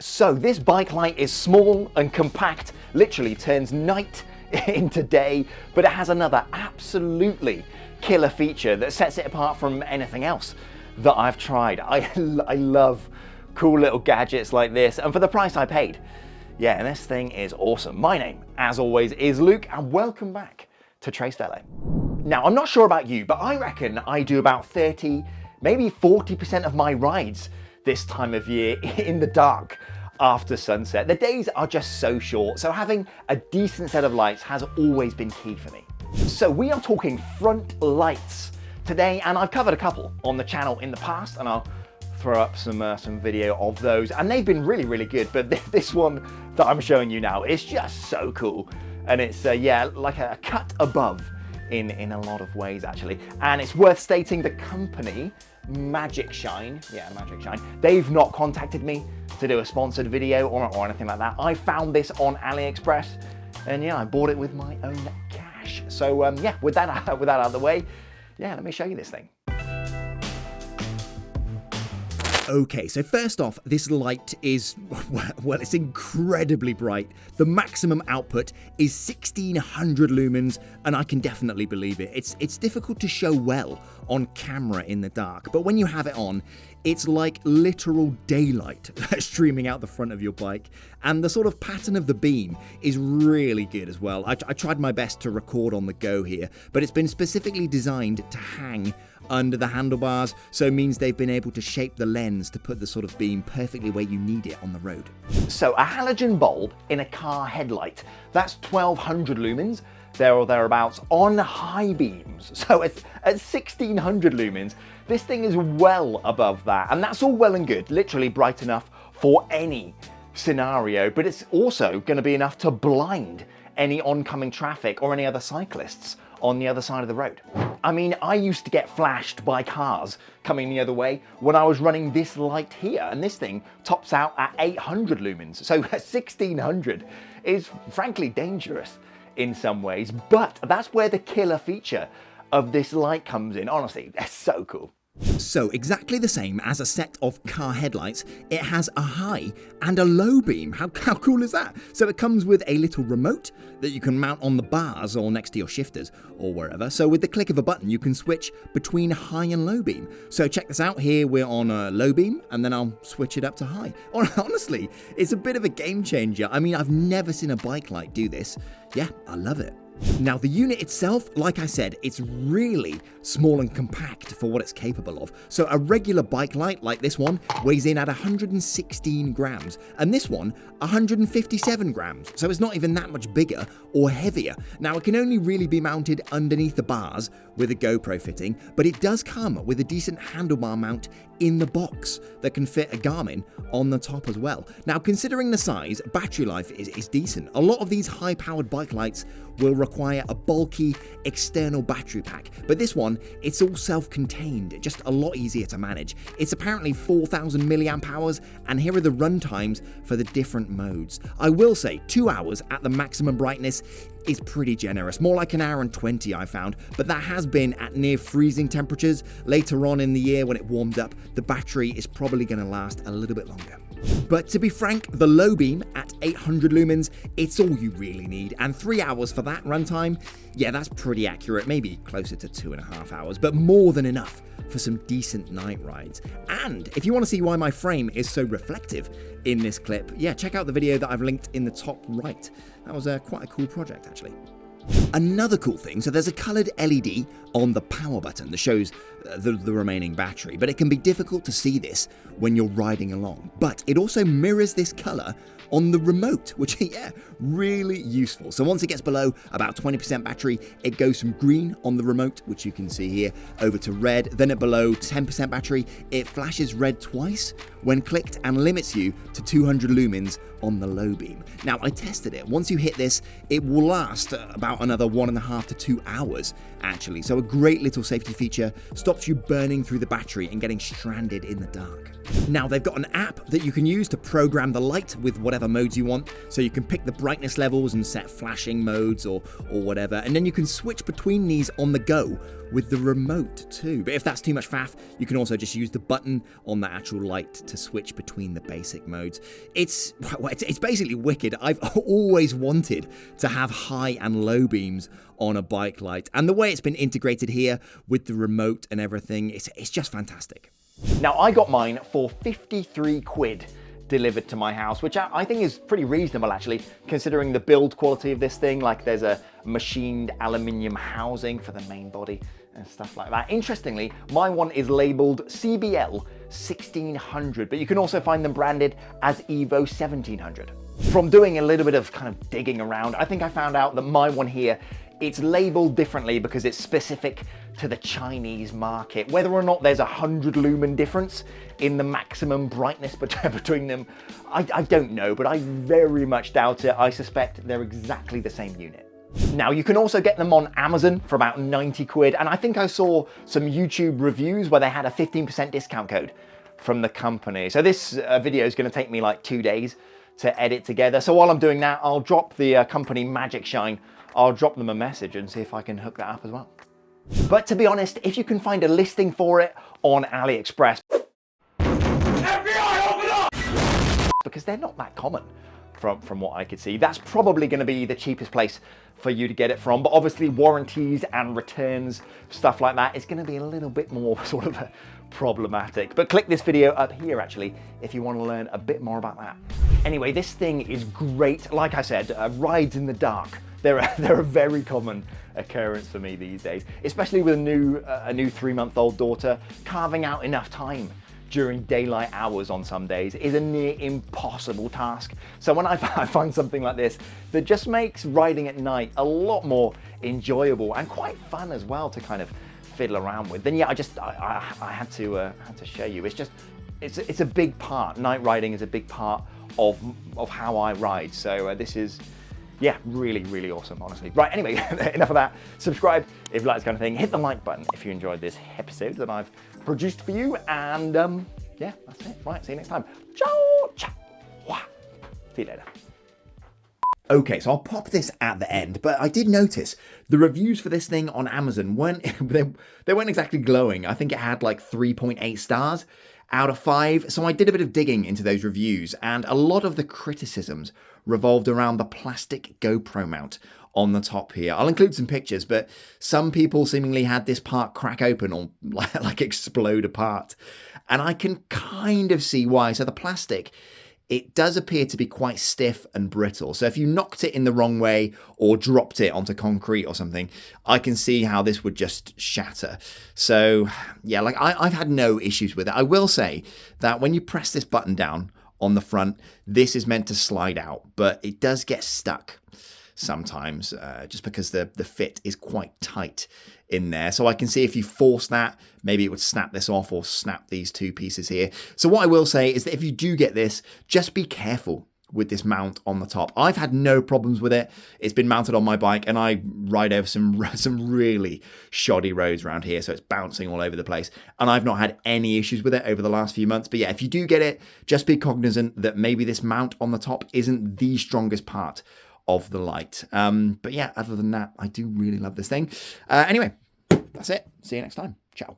So this bike light is small and compact, literally turns night into day, but it has another absolutely killer feature that sets it apart from anything else that I've tried. I love cool little gadgets like this, and for the price I paid, yeah, and this thing is awesome. My name, as always, is Luke, and welcome back to Trace LA. Now, I'm not sure about you, but I reckon I do about 30, maybe 40% of my rides this time of year in the dark after sunset. The days are just so short, so having a decent set of lights has always been key for me. So we are talking front lights today, and I've covered a couple on the channel in the past, and I'll throw up some video of those, and they've been really good, but this one that I'm showing you now is just so cool, and it's yeah, like a cut above in a lot of ways actually. And it's worth stating the company Magicshine, yeah, Magicshine, they've not contacted me to do a sponsored video or anything like that. I found this on AliExpress, and yeah, I bought it with my own cash. So yeah, with that out of the way, yeah, let me show you this thing. Okay, so first off, this light is, well, it's incredibly bright. The maximum output is 1600 lumens, and I can definitely believe it. It's difficult to show well on camera in the dark, but when you have it on, it's like literal daylight streaming out the front of your bike, and the sort of pattern of the beam is really good as well. I tried my best to record on the go here, but it's been specifically designed to hang under the handlebars, so it means they've been able to shape the lens to put the sort of beam perfectly where you need it on the road. So a halogen bulb in a car headlight, that's 1200 lumens, there or thereabouts, on high beams. So at 1600 lumens, this thing is well above that, and that's all well and good, literally bright enough for any scenario, but it's also going to be enough to blind any oncoming traffic or any other cyclists on the other side of the road. I mean, I used to get flashed by cars coming the other way when I was running this light here, and this thing tops out at 800 lumens. So 1600 is frankly dangerous in some ways, but that's where the killer feature of this light comes in. Honestly, that's so cool. So exactly the same as a set of car headlights, it has a high and a low beam. How cool is that? So it comes with a little remote that you can mount on the bars or next to your shifters or wherever. So with the click of a button, you can switch between high and low beam. So check this out. Here we're on a low beam, and then I'll switch it up to high. Honestly, it's a bit of a game changer. I mean, I've never seen a bike light do this. Yeah, I love it. Now the unit itself, like I said, it's really small and compact for what it's capable of. So a regular bike light like this one weighs in at 116 grams, and this one 157 grams. So it's not even that much bigger or heavier. Now it can only really be mounted underneath the bars with a GoPro fitting, but it does come with a decent handlebar mount in the box that can fit a Garmin on the top as well. Now considering the size, battery life is decent. A lot of these high-powered bike lights will require a bulky external battery pack, but this one, it's all self-contained, just a lot easier to manage. It's apparently 4000 milliamp hours, and here are the run times for the different modes. I will say 2 hours at the maximum brightness is pretty generous, more like 1 hour and 20 I found, but that has been at near freezing temperatures. Later on in the year when it warms up, the battery is probably going to last a little bit longer. But to be frank, the low beam at 800 lumens, it's all you really need, and 3 hours for that runtime, yeah, that's pretty accurate, maybe closer to 2.5 hours, but more than enough for some decent night rides. And if you want to see why my frame is so reflective in this clip, yeah, check out the video that I've linked in the top right. That was quite a cool project actually. Another cool thing, so there's a coloured LED on the power button that shows the remaining battery, but it can be difficult to see this when you're riding along. But it also mirrors this colour on the remote, which, yeah, really useful. So once it gets below about 20% battery, it goes from green on the remote, which you can see here, over to red. Then at below 10% battery, it flashes red twice when clicked and limits you to 200 lumens on the low beam. Now, I tested it. Once you hit this, it will last about another 1.5 to 2 hours, actually. So a great little safety feature, stops you burning through the battery and getting stranded in the dark. Now, they've got an app that you can use to program the light with whatever whatever modes you want. So you can pick the brightness levels and set flashing modes or whatever. And then you can switch between these on the go with the remote too. But if that's too much faff, you can also just use the button on the actual light to switch between the basic modes. It's basically wicked. I've always wanted to have high and low beams on a bike light. And the way it's been integrated here with the remote and everything, it's just fantastic. Now, I got mine for 53 quid delivered to my house, which I think is pretty reasonable actually, considering the build quality of this thing. Like, there's a machined aluminium housing for the main body and stuff like that. Interestingly, my one is labeled CBL 1600, but you can also find them branded as Evo 1700. From doing a little bit of kind of digging around, I think I found out that my one here, it's labeled differently because it's specific to the Chinese market. Whether or not there's 100 lumen difference in the maximum brightness between them, I don't know, but I very much doubt it. I suspect they're exactly the same unit. Now, you can also get them on Amazon for about 90 quid, and I think I saw some YouTube reviews where they had a 15% discount code from the company. So this video is going to take me like 2 days to edit together. So while I'm doing that, I'll drop the company Magicshine. I'll drop them a message and see if I can hook that up as well. But to be honest, if you can find a listing for it on AliExpress, FBI, open up! Because they're not that common from what I could see, that's probably going to be the cheapest place for you to get it from. But obviously warranties and returns, stuff like that, is going to be a little bit more sort of problematic. But click this video up here actually if you want to learn a bit more about that. Anyway, this thing is great. Like I said, rides in the dark, they're a very common occurrence for me these days, especially with a new 3-month-old daughter. Carving out enough time during daylight hours on some days is a near impossible task. So when I find something like this that just makes riding at night a lot more enjoyable and quite fun as well to kind of fiddle around with, then yeah, I had to show you. It's a big part. Night riding is a big part of how I ride. So this is, yeah, really, really awesome, honestly. Right, anyway, enough of that. Subscribe if you like this kind of thing. Hit the like button if you enjoyed this episode that I've produced for you. And yeah, that's it. Right, see you next time. Ciao, ciao. See you later. Okay, so I'll pop this at the end, but I did notice the reviews for this thing on Amazon they weren't exactly glowing. I think it had like 3.8 stars out of 5. So I did a bit of digging into those reviews, and a lot of the criticisms revolved around the plastic GoPro mount on the top here. I'll include some pictures, but some people seemingly had this part crack open or like explode apart. And I can kind of see why. So the plastic, it does appear to be quite stiff and brittle. So if you knocked it in the wrong way or dropped it onto concrete or something, I can see how this would just shatter. So yeah, like I've had no issues with it. I will say that when you press this button down on the front, this is meant to slide out, but it does get stuck sometimes just because the fit is quite tight in there. So I can see if you force that, maybe it would snap this off or snap these two pieces here. So what I will say is that if you do get this, just be careful with this mount on the top. I've had no problems with it. It's been mounted on my bike and I ride over some really shoddy roads around here, so it's bouncing all over the place. And I've not had any issues with it over the last few months. But yeah, if you do get it, just be cognizant that maybe this mount on the top isn't the strongest part of the light. But yeah, other than that, I do really love this thing. Anyway, that's it. See you next time. Ciao.